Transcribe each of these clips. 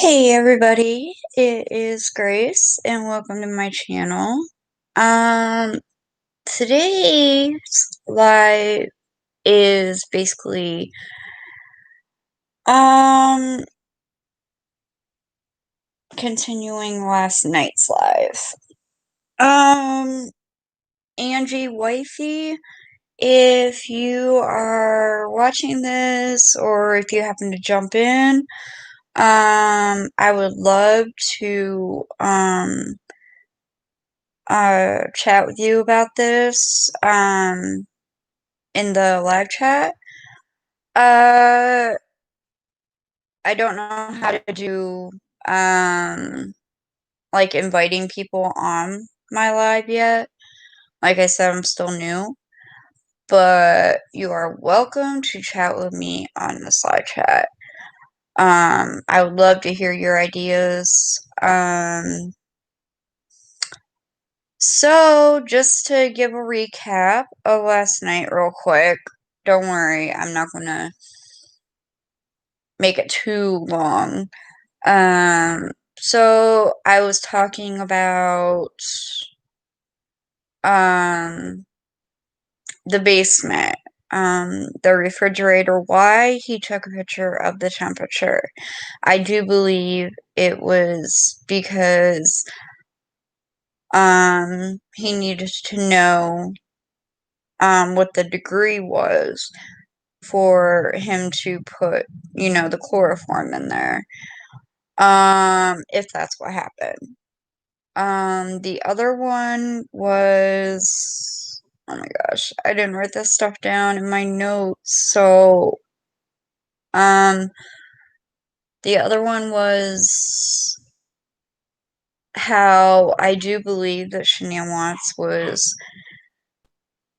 Hey everybody, it is Grace and welcome to my channel. Um, Today's live is basically, um, continuing last night's live. Angie Wifey, if you are watching this or if you happen to jump in, I would love to, chat with you about this in the live chat. Uh I don't know how to do like inviting people on my live yet. Like I said, I'm still new, but you are welcome to chat with me on this live chat. I would love to hear your ideas. So, just to give a recap of last night, real quick, don't worry, I'm not gonna make it too long. So I was talking about um the basement, the refrigerator, why he took a picture of the temperature. I do believe it was because he needed to know what the degree was for him to put, the chloroform in there. If that's what happened. The other one was, oh my gosh, I didn't write this stuff down in my notes. So, um, the other one was how I do believe that Shania Watts was,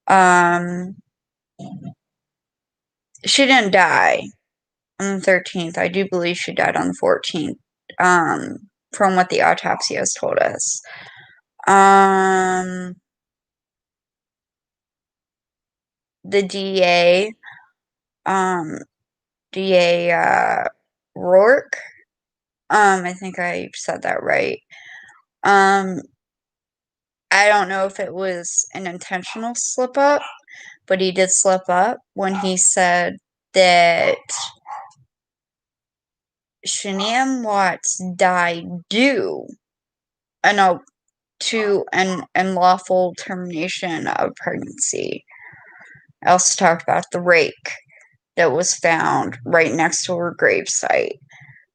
um, she didn't die on the 13th. I do believe she died on the 14th, from what the autopsy has told us. Um, the DA, um, DA Rourke. I think I said that right. Um, I don't know if it was an intentional slip up, but he did slip up when he said that Shania Watts died due to an unlawful termination of pregnancy. I also talked about the rake that was found right next to her gravesite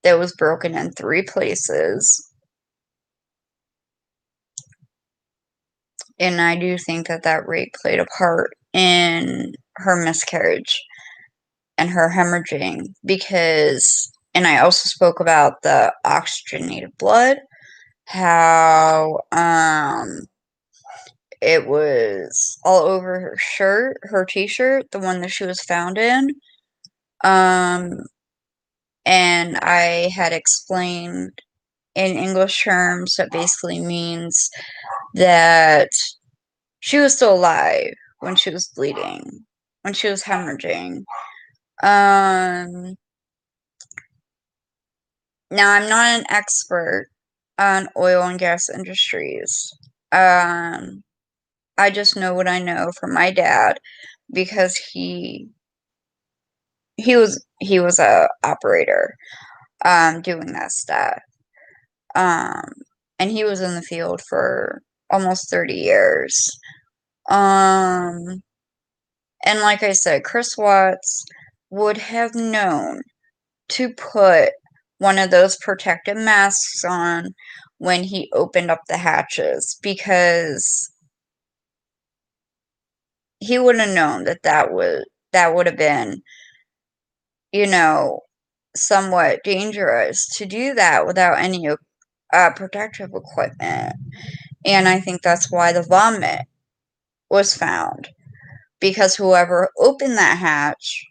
that was broken in 3 places. And I do think that that rape played a part in her miscarriage and her hemorrhaging because, and I also spoke about the oxygenated blood, how, it was all over her shirt, her t-shirt, the one that she was found in. Um, and I had explained in English terms that basically means that she was still alive when she was bleeding, when she was hemorrhaging. Um, Now I'm not an expert on oil and gas industries. Um, I just know what I know from my dad because he was a operator doing that stuff. Um, and he was in the field for almost 30 years. Um, and like I said, Chris Watts would have known to put one of those protective masks on when he opened up the hatches because he would have known that that would have been, you know, somewhat dangerous to do that without any protective equipment. And I think that's why the vomit was found because whoever opened that hatch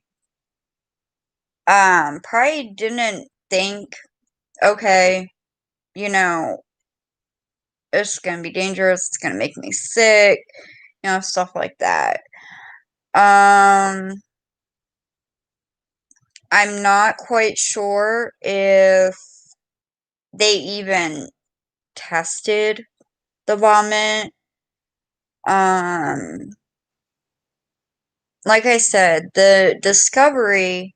probably didn't think, okay, you know, it's gonna be dangerous, it's gonna make me sick, stuff like that. Um, I'm not quite sure if they even tested the vomit. Like I said, the discovery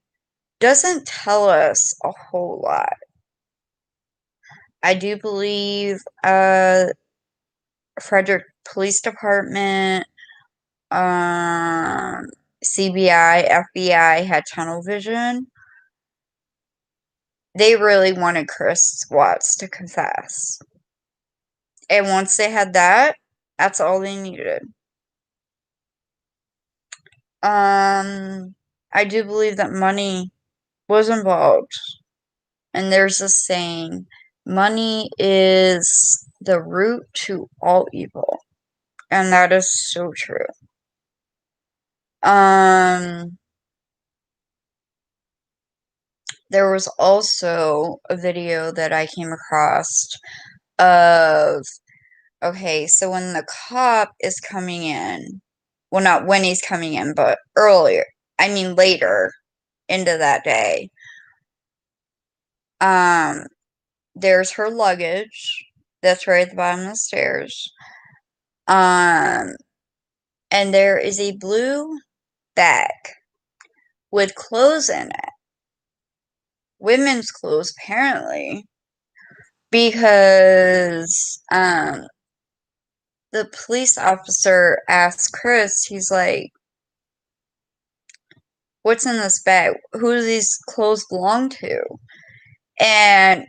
doesn't tell us a whole lot. I do believe Frederick Police Department, CBI, FBI had tunnel vision. They really wanted Chris Watts to confess. And once they had that, that's all they needed. I do believe that money was involved. And there's a saying, money is the root to all evil. And that is so true. There was also a video that I came across of, okay, so when the cop is coming in, well, not when he's coming in, but earlier, I mean later into that day, there's her luggage that's right at the bottom of the stairs. And there is a blue bag with clothes in it. Women's clothes, apparently. Because the police officer asked Chris, he's like, what's in this bag? Who do these clothes belong to? And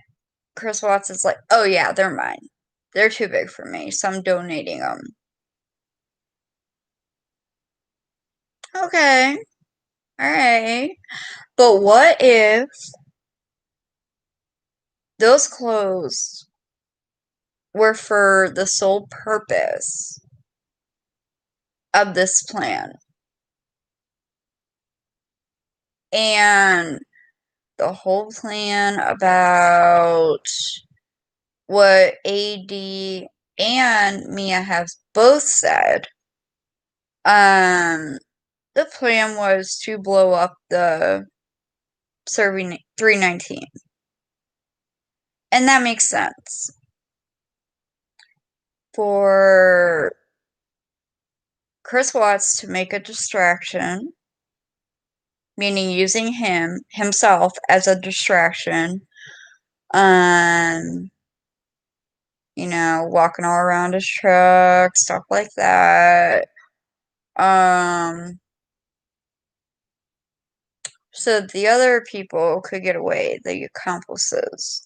Chris Watts is like, oh yeah, they're mine. They're too big for me, so I'm donating them. Okay. Alright. But what if those clothes were for the sole purpose of this plan? And the whole plan about what AD and Mia have both said, the plan was to blow up the Serving 319. And that makes sense. For Chris Watts to make a distraction, meaning using himself as a distraction, walking all around his truck, stuff like that. So the other people could get away, the accomplices.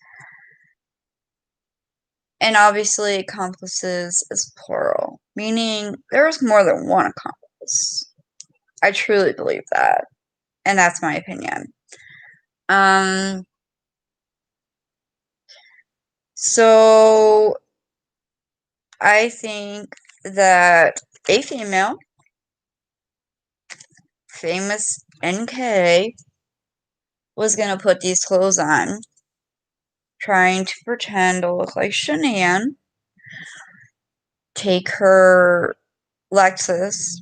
And obviously, accomplices is plural, meaning there's more than one accomplice. I truly believe that. And that's my opinion. So I think that a female, famous NK, was gonna put these clothes on, trying to pretend to look like Shanann, take her Lexus,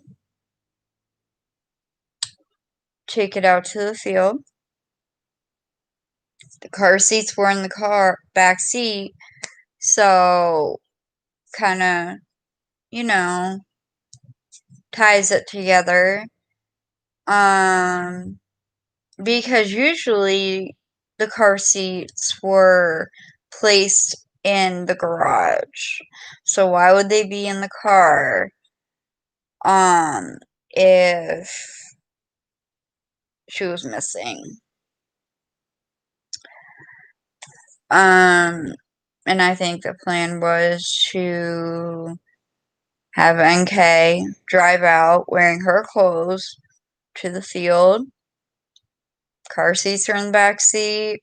take it out to the field. The car seats were in the back seat, so kind of, ties it together. Because usually the car seats were placed in the garage. So why would they be in the car? If she was missing. And I think the plan was to have NK drive out wearing her clothes to the field. Car seats are in the back seat.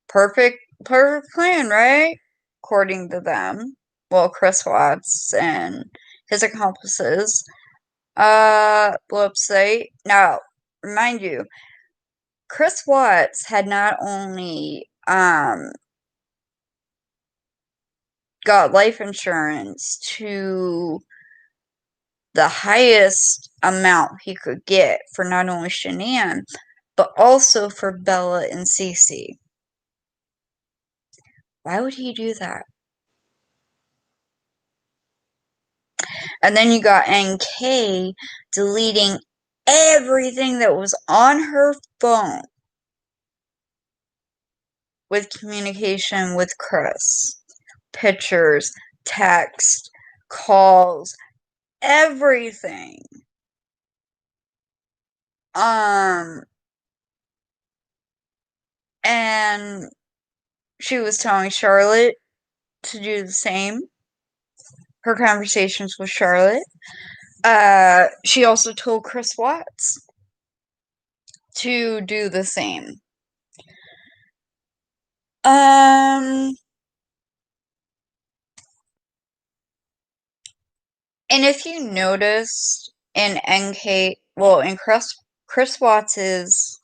Perfect plan, right? According to them. Well, Chris Watts and his accomplices. Website. Now, remind you, Chris Watts had not only got life insurance to the highest amount he could get for not only Shanann, but also for Bella and Cece. Why would he do that? And then you got NK deleting everything that was on her phone with communication with Chris. Pictures, text, calls, everything. And she was telling Charlotte to do the same. Her conversations with Charlotte. She also told Chris Watts to do the same. And if you noticed in in Chris Watts's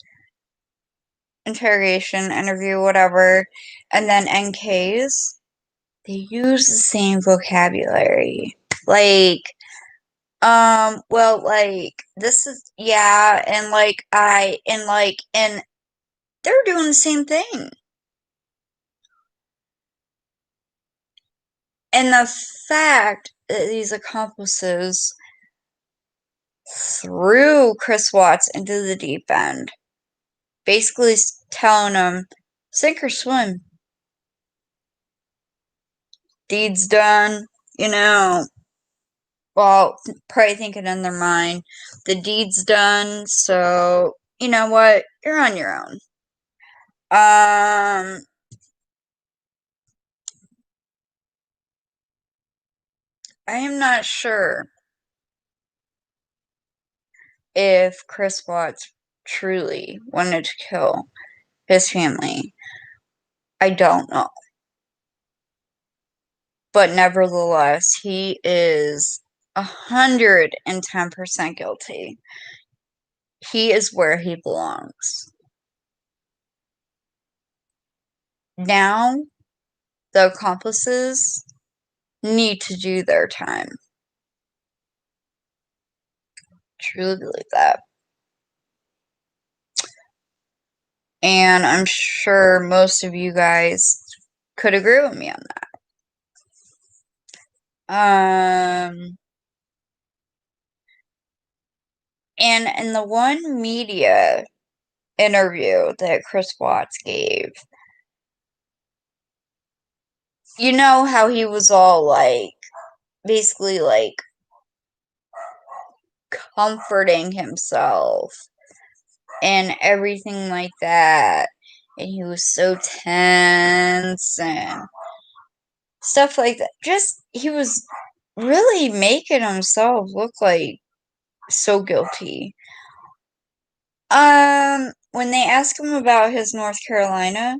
interrogation, interview, whatever, and then NK's, they use the same vocabulary. Like, well, like, this is, yeah, and and they're doing the same thing. And the fact that these accomplices threw Chris Watts into the deep end, basically telling him, sink or swim. Deed's done, well, probably thinking in their mind, the deed's done, so you know what? You're on your own. I am not sure if Chris Watts truly wanted to kill his family. I don't know. But nevertheless, he is 110% guilty. He is where he belongs. Now, the accomplices need to do their time. Truly believe that. And I'm sure most of you guys could agree with me on that. And in the one media interview that Chris Watts gave, you know how he was all like, basically like comforting himself and everything like that. And he was so tense and stuff like that. Just, he was really making himself look like so guilty. When they asked him about his North Carolina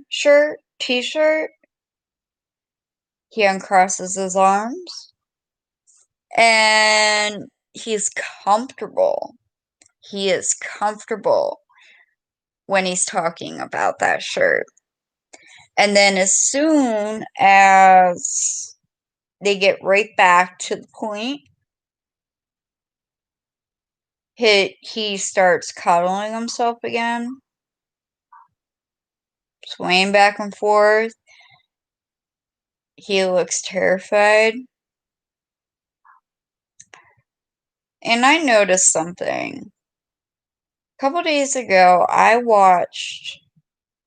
t-shirt, he uncrosses his arms and he's comfortable. He is comfortable when he's talking about that shirt. And then as soon as they get right back to the point, he starts cuddling himself again, swaying back and forth. He looks terrified. And I noticed something. A couple days ago, I watched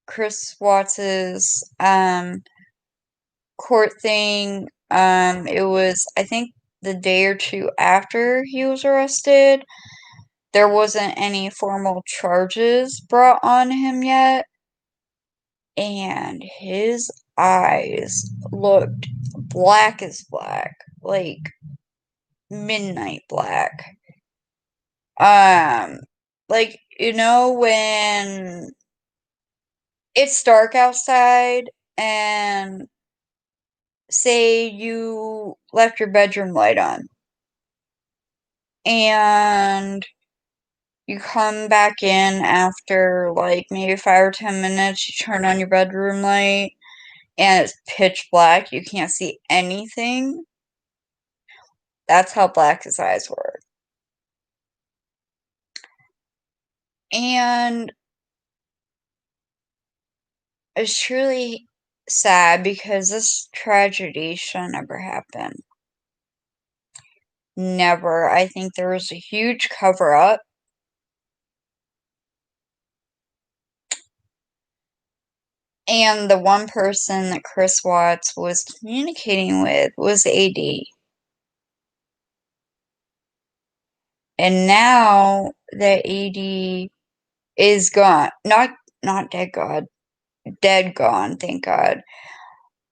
Chris Watts's court thing. It was, I think, the day or two after he was arrested. There wasn't any formal charges brought on him yet. And his eyes looked black as black, like midnight black. Like, when it's dark outside and say you left your bedroom light on and you come back in after like maybe 5 or 10 minutes, you turn on your bedroom light and it's pitch black, you can't see anything. That's how black his eyes were. And it's truly sad because this tragedy should never happen. Never. I think there was a huge cover-up. And the one person that Chris Watts was communicating with was AD. And now that AD is gone, not dead gone, thank God,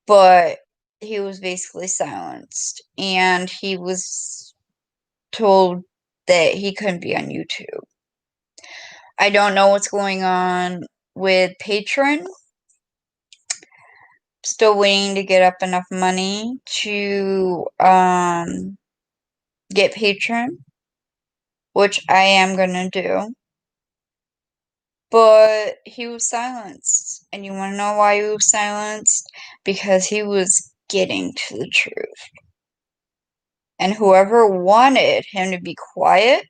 but he was basically silenced, and he was told that he couldn't be on YouTube. I don't know what's going on with Patreon. Still waiting to get up enough money to get Patreon, which I am gonna do. But he was silenced. And you wanna know why he was silenced? Because he was getting to the truth. And whoever wanted him to be quiet,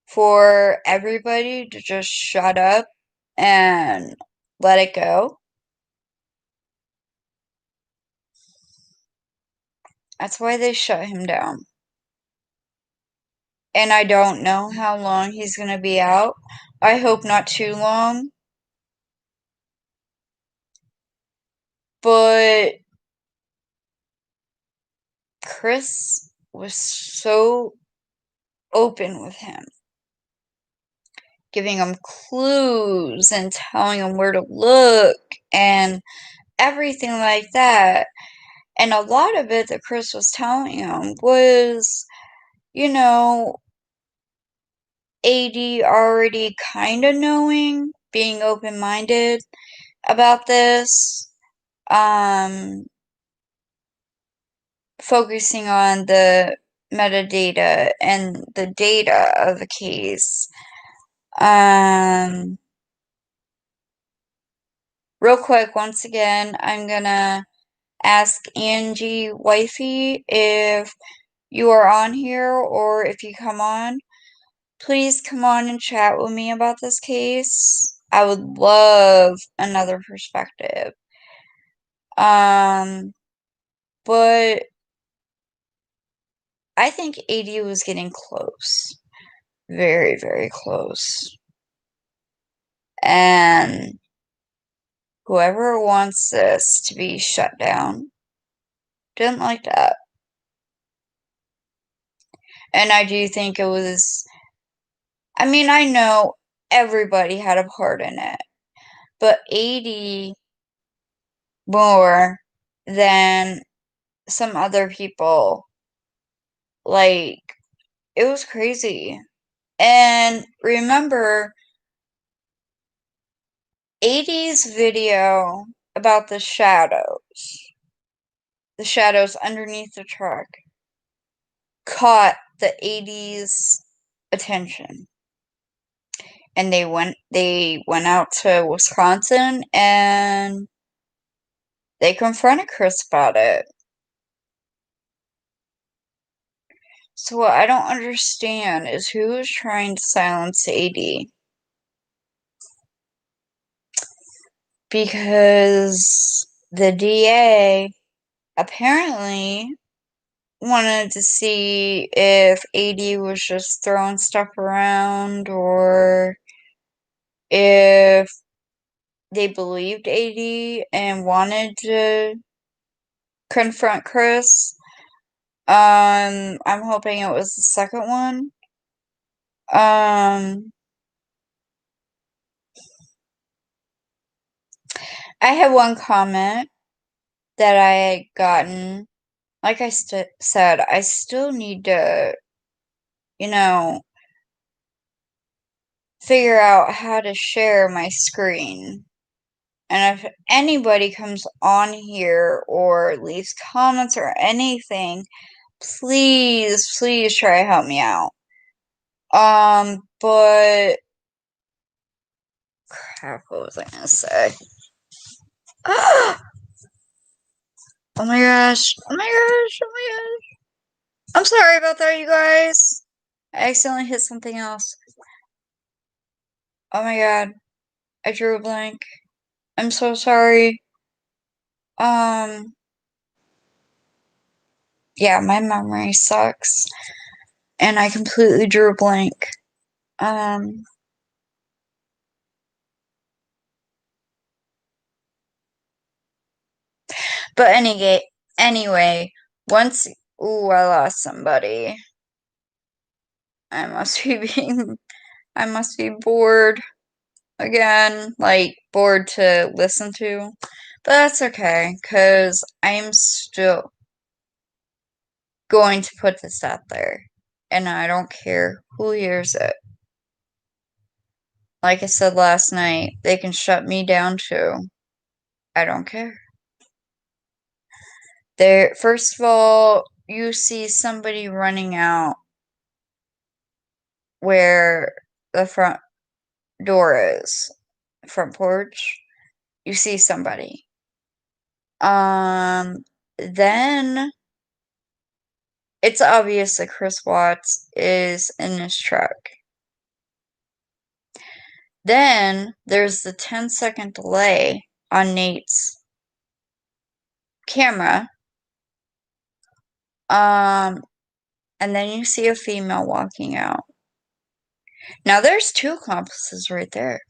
for everybody to just shut up and let it go, that's why they shut him down. And I don't know how long he's gonna be out. I hope not too long. But Chris was so open with him, giving him clues and telling him where to look and everything like that. And a lot of it that Chris was telling him was, you know, AD already kind of knowing, being open-minded about this, focusing on the metadata and the data of the case. Real quick, once again, I'm gonna ask Angie Wifey if you are on here, or if you come on, please come on and chat with me about this case. I would love another perspective. But I think AD was getting close. Very, very close. And whoever wants this to be shut down didn't like that. And I do think it was, I mean, I know everybody had a part in it, but AD more than some other people. Like, it was crazy. And remember, AD's video about the shadows underneath the truck, caught the AD's attention. And they went out to Wisconsin and they confronted Chris about it. So what I don't understand is who is trying to silence AD. Because the DA apparently wanted to see if AD was just throwing stuff around, or if they believed AD and wanted to confront Chris. I'm hoping it was the second one. I had one comment that I had gotten. Like I said, I still need to, you know, figure out how to share my screen. And if anybody comes on here or leaves comments or anything, please, please try to help me out. But crap, what was I gonna say? Oh my gosh, oh my gosh, oh my gosh. I'm sorry about that, you guys. I accidentally hit something else. Oh my god, I drew a blank. I'm so sorry. Yeah, my memory sucks. And I completely drew a blank. But anyway, once, ooh, I lost somebody. I must be I must be bored again, like bored to listen to. But that's okay, because I'm still going to put this out there. And I don't care who hears it. Like I said last night, they can shut me down too. I don't care. There, first of all, you see somebody running out where the front door is, front porch. You see somebody. Then it's obvious that Chris Watts is in his truck. Then there's the 10-second delay on Nate's camera. And then you see a female walking out. Now there's two accomplices right there.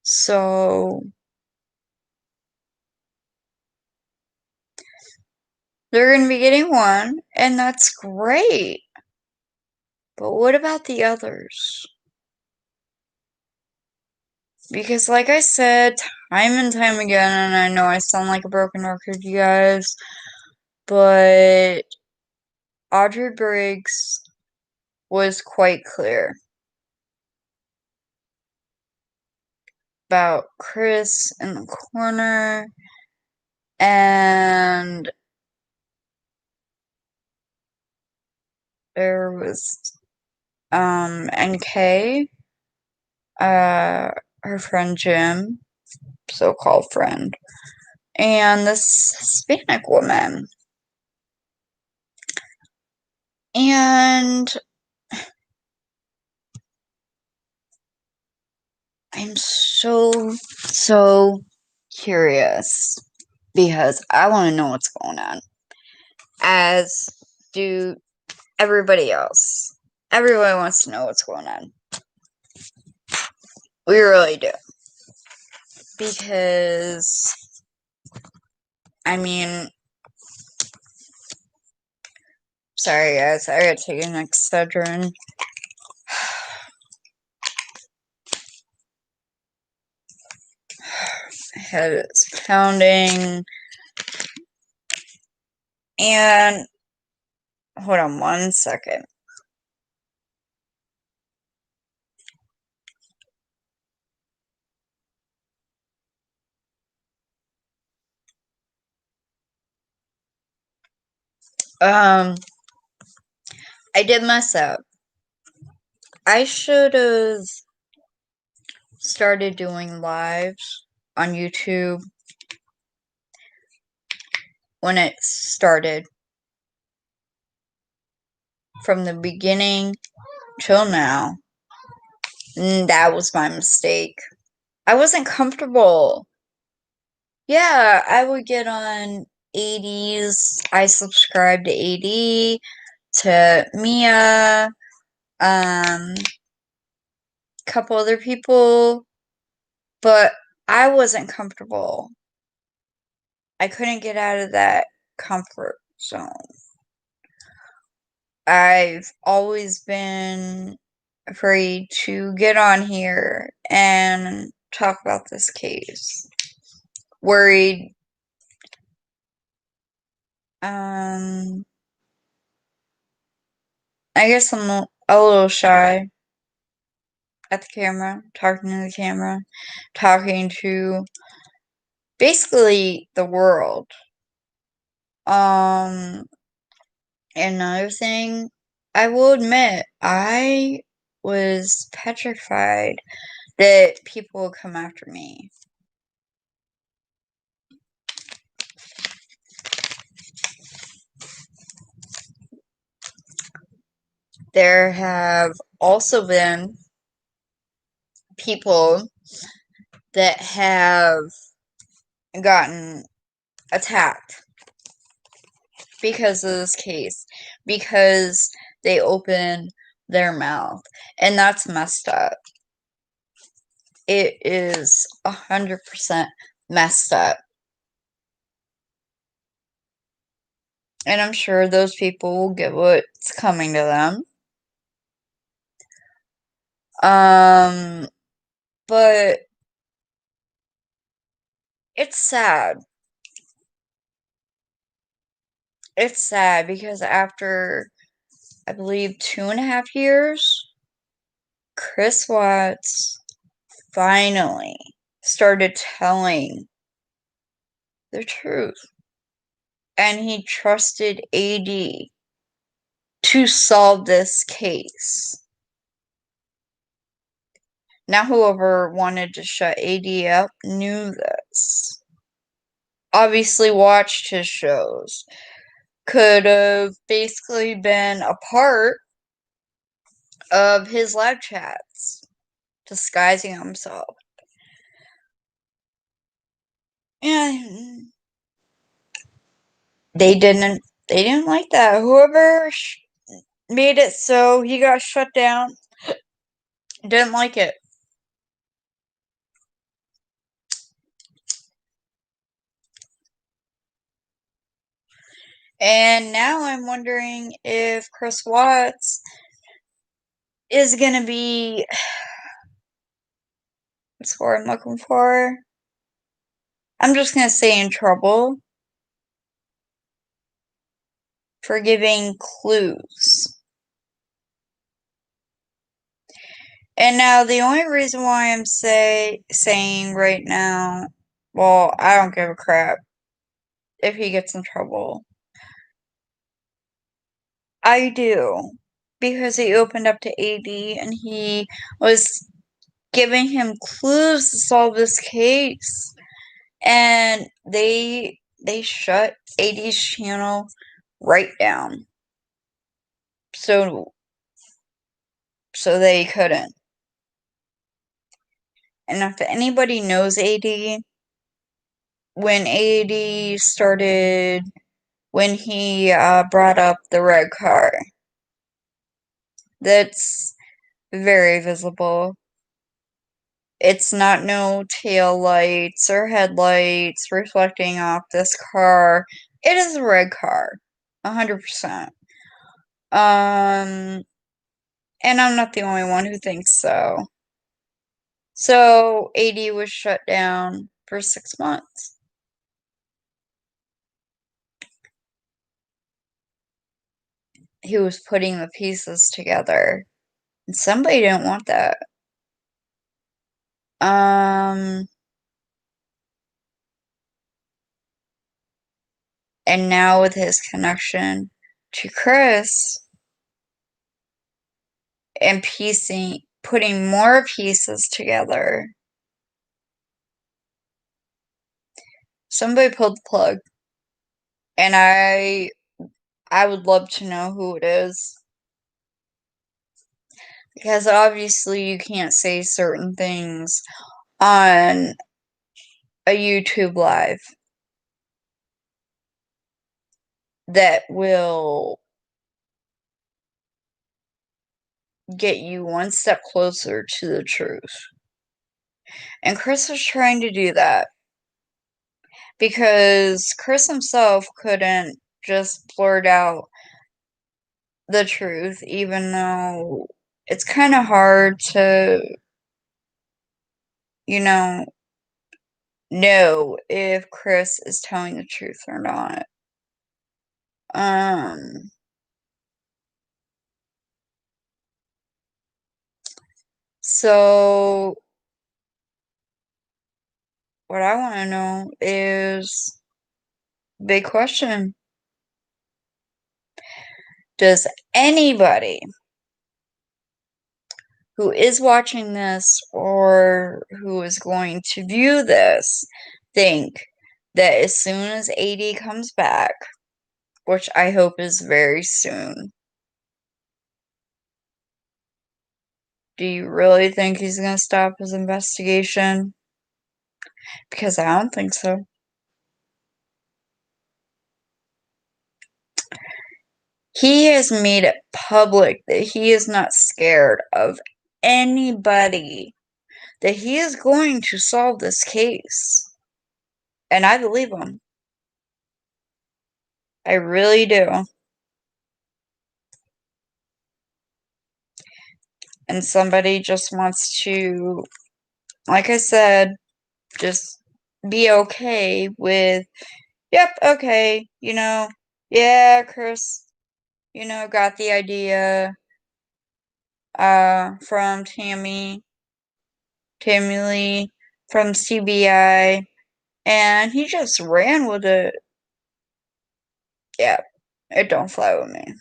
So they're gonna be getting one, and that's great. But what about the others? Because like I said, time and time again, and I know I sound like a broken record, you guys, but Audrey Briggs was quite clear about Chris in the corner, and there was NK, her friend Jim, so-called friend, and this Hispanic woman. And I'm so curious because I want to know what's going on, as do everybody else. Everyone wants to know what's going on. We really do. Because, I mean, sorry guys, I gotta take an Excedrin. Head is pounding. And, hold on one second. I did mess up. I should have started doing lives on YouTube when it started. From the beginning till now. That was my mistake. I wasn't comfortable. Yeah, I would get on 80s. I subscribed to 80, to Mia, couple other people, but I wasn't comfortable. I couldn't get out of that comfort zone. I've always been afraid to get on here and talk about this case. Worried. I guess I'm a little shy at the camera, talking to the camera, talking to basically the world. Another thing, I will admit, I was petrified that people would come after me. There have also been people that have gotten attacked because of this case, because they open their mouth, and that's messed up. It is 100% messed up. And I'm sure those people will get what's coming to them. But it's sad. It's sad because after, I believe, 2.5 years, Chris Watts finally started telling the truth. And he trusted AD to solve this case. Now, whoever wanted to shut AD up knew this. Obviously watched his shows. Could have basically been a part of his live chats, disguising himself. And they didn't like that. Whoever made it so he got shut down didn't like it. And now I'm wondering if Chris Watts is gonna be, what's the word I'm looking for? I'm just gonna say in trouble for giving clues. And now the only reason why I'm saying right now, well, I don't give a crap if he gets in trouble. I do. Because he opened up to AD and he was giving him clues to solve this case. And they shut AD's channel right down. So they couldn't. And if anybody knows AD, when AD started, when he brought up the red car, that's very visible. It's not no tail lights or headlights reflecting off this car. It is a red car, 100%. And I'm not the only one who thinks so. So AD was shut down for 6 months. He was putting the pieces together. And somebody didn't want that. And now with his connection to Chris and putting more pieces together, somebody pulled the plug. And I would love to know who it is. Because obviously you can't say certain things on a YouTube live that will get you one step closer to the truth. And Chris was trying to do that. Because Chris himself couldn't just blurt out the truth, even though it's kind of hard to, know if Chris is telling the truth or not. So what I want to know is, big question. Does anybody who is watching this or who is going to view this think that as soon as AD comes back, which I hope is very soon, Do you really think he's gonna stop his investigation? Because I don't think so. He has made it public that he is not scared of anybody, that he is going to solve this case. And I believe him. I really do. And somebody just wants to, like I said, just be okay with, yep, okay, yeah, Chris, got the idea from Tammy Lee from CBI, and he just ran with it. Yeah, it don't fly with me.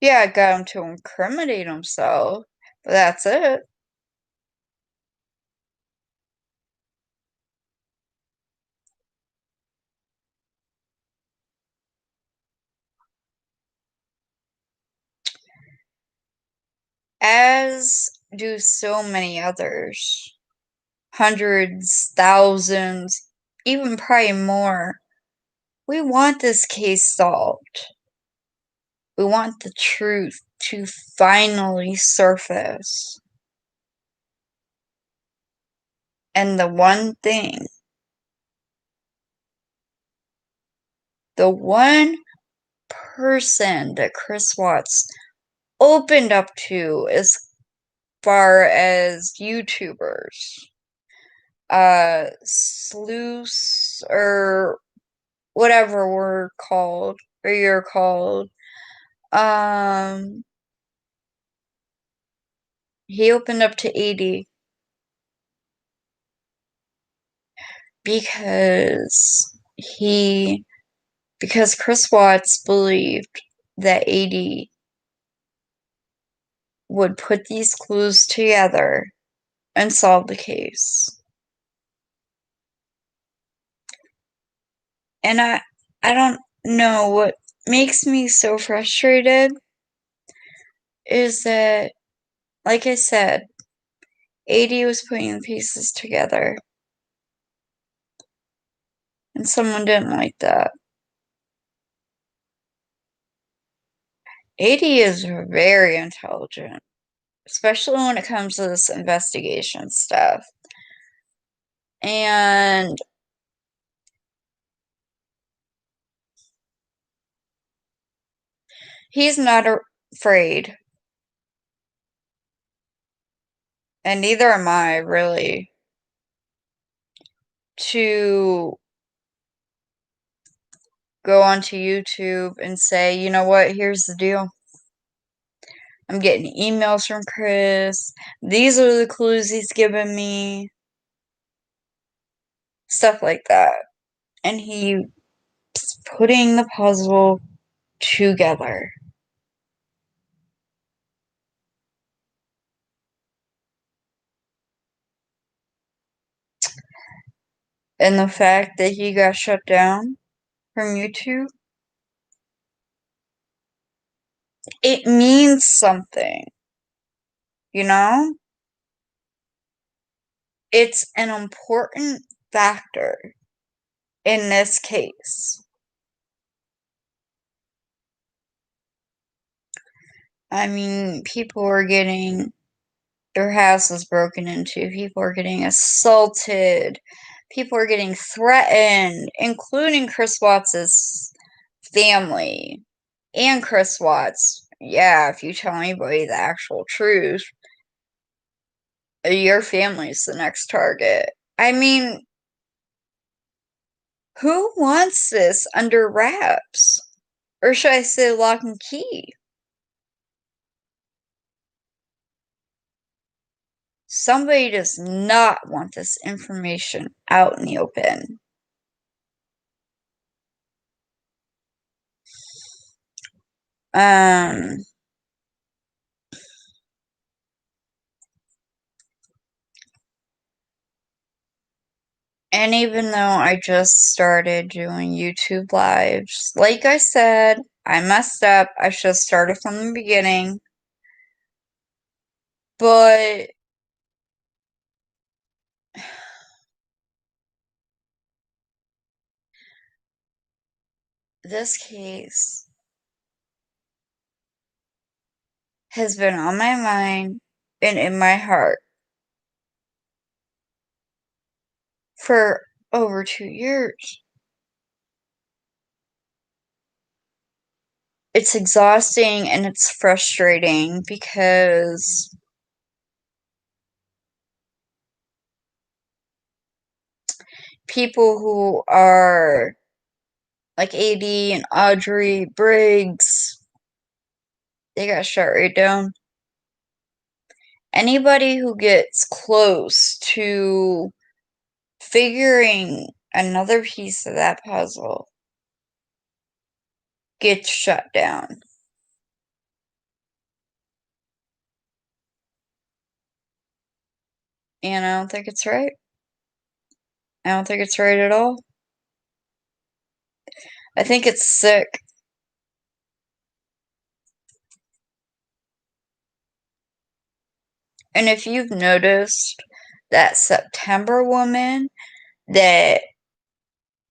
Yeah, I got him to incriminate himself, but that's it. As do so many others. Hundreds, thousands, even probably more. We want this case solved. We want the truth to finally surface. And the one person that Chris Watts opened up to as far as YouTubers, sleuths, or whatever we're called, or you're called, he opened up to 80 because Chris Watts believed that 80 would put these clues together and solve the case. And I don't know what makes me so frustrated is that, like I said, 80 was putting the pieces together. And someone didn't like that. 80 is very intelligent, especially when it comes to this investigation stuff. And he's not afraid. And neither am I, really, to go onto YouTube and say, you know what, here's the deal. I'm getting emails from Chris. These are the clues he's given me. Stuff like that. And he's putting the puzzle together. And the fact that he got shut down from YouTube, it means something. You know? It's an important factor in this case. I mean, people are getting their houses broken into, people are getting assaulted, people are getting threatened, including Chris Watts' family. And Chris Watts, yeah, if you tell anybody the actual truth, your family's the next target. I mean, who wants this under wraps? Or should I say lock and key? Somebody does not want this information out in the open. And even though I just started doing YouTube lives, like I said, I messed up. I should have started from the beginning. But this case has been on my mind and in my heart for over 2 years. It's exhausting and it's frustrating because people who are like AD and Audrey Briggs, they got shut right down. Anybody who gets close to figuring another piece of that puzzle gets shut down. And I don't think it's right. I don't think it's right at all. I think it's sick. And if you've noticed that September woman that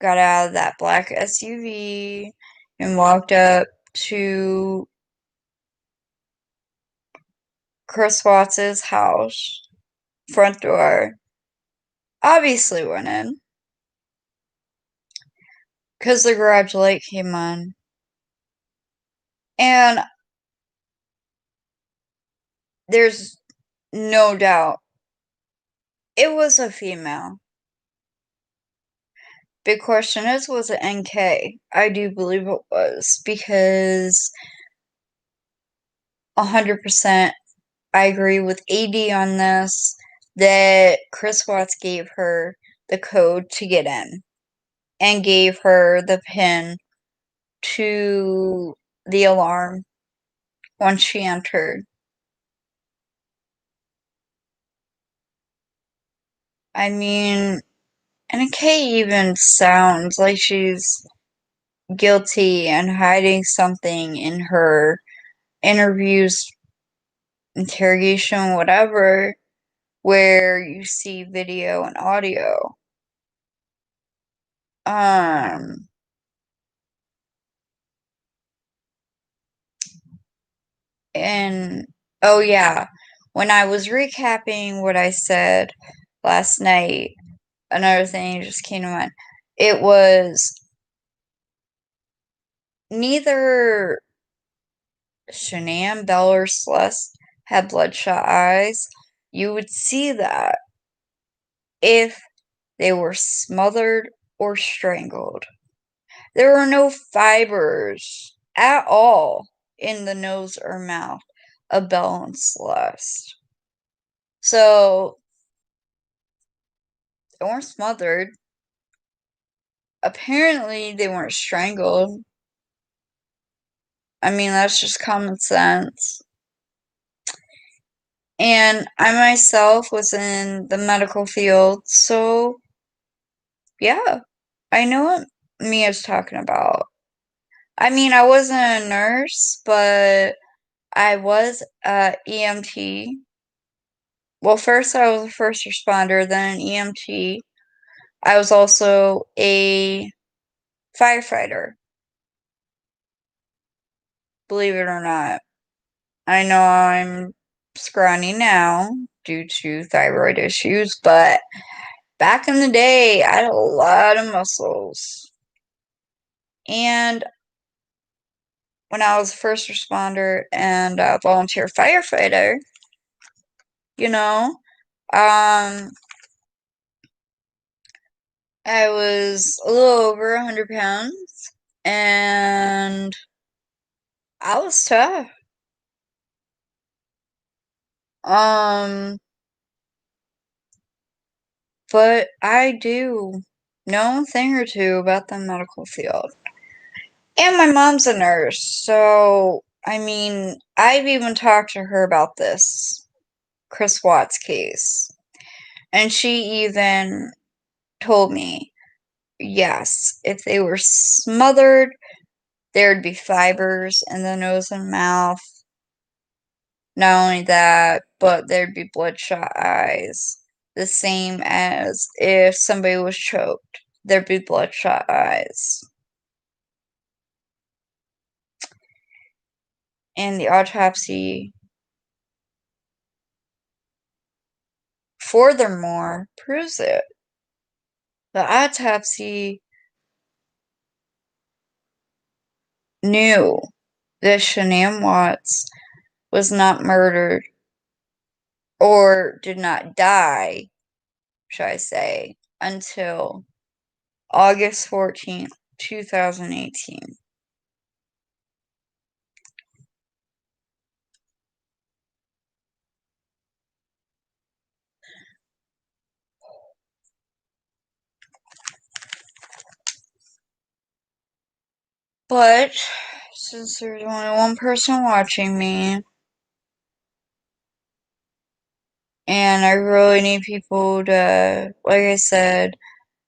got out of that black SUV and walked up to Chris Watts' house, front door, obviously went in because the garage light came on. And there's no doubt it was a female. Big question is, was it NK? I do believe it was because 100% I agree with AD on this that Chris Watts gave her the code to get in and gave her the pin to the alarm once she entered. I mean, NK even sounds like she's guilty and hiding something in her interviews, interrogation, whatever, where you see video and audio. And oh yeah, when I was recapping what I said last night, another thing just came to mind. It was neither Shanann, Belle, or Celeste had bloodshot eyes. You would see that if they were smothered or strangled. There were no fibers at all in the nose or mouth of Belle and Celeste. So they weren't smothered. Apparently, they weren't strangled. I mean, that's just common sense. And I myself was in the medical field, so yeah, I know what Mia's talking about. I mean, I wasn't a nurse, but I was a EMT. Well, first I was a first responder, then an EMT. I was also a firefighter, believe it or not. I know I'm scrawny now due to thyroid issues, but back in the day, I had a lot of muscles. And when I was a first responder and a volunteer firefighter, you know, I was a little over 100 pounds and I was tough. But I do know a thing or two about the medical field. And my mom's a nurse, so I mean, I've even talked to her about this Chris Watts case. And she even told me, yes, if they were smothered, there'd be fibers in the nose and mouth. Not only that, but there'd be bloodshot eyes. The same as if somebody was choked. There'd be bloodshot eyes. And the autopsy, furthermore, proves it. The autopsy knew that Shanann Watts was not murdered, or did not die, should I say, until August 14th, 2018. But since there's only one person watching me, and I really need people to, like I said,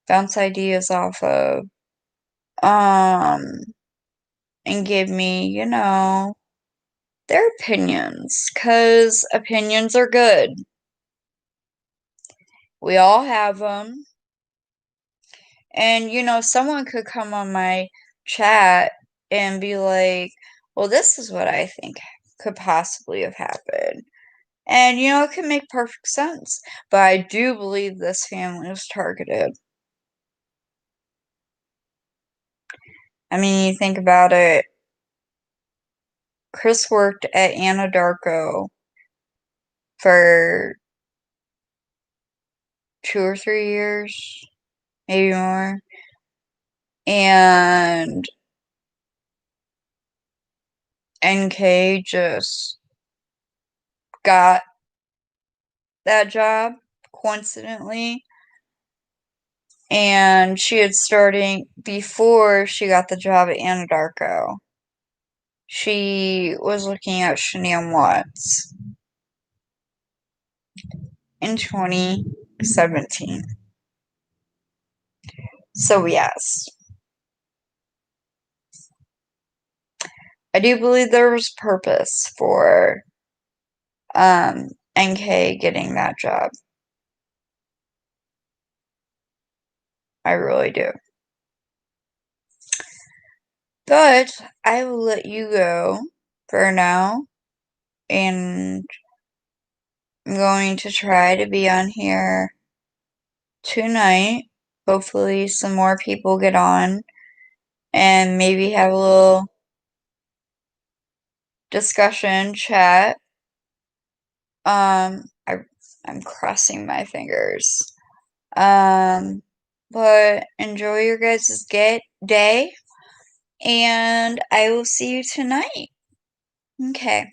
bounce ideas off of, and give me, their opinions, 'cause opinions are good. We all have them. And, someone could come on my chat and be like, well, this is what I think could possibly have happened. And, it can make perfect sense. But I do believe this family was targeted. I mean, you think about it. Chris worked at Anadarko for 2 or 3 years, maybe more. And NK just got that job, coincidentally. And she had starting before she got the job at Anadarko. She was looking at Shanann Watts in 2017. So yes, I do believe there was purpose for NK getting that job. I really do. But I will let you go for now, and I'm going to try to be on here tonight. Hopefully some more people get on and maybe have a little discussion, chat. I'm crossing my fingers. But enjoy your guys' day, and I will see you tonight. Okay.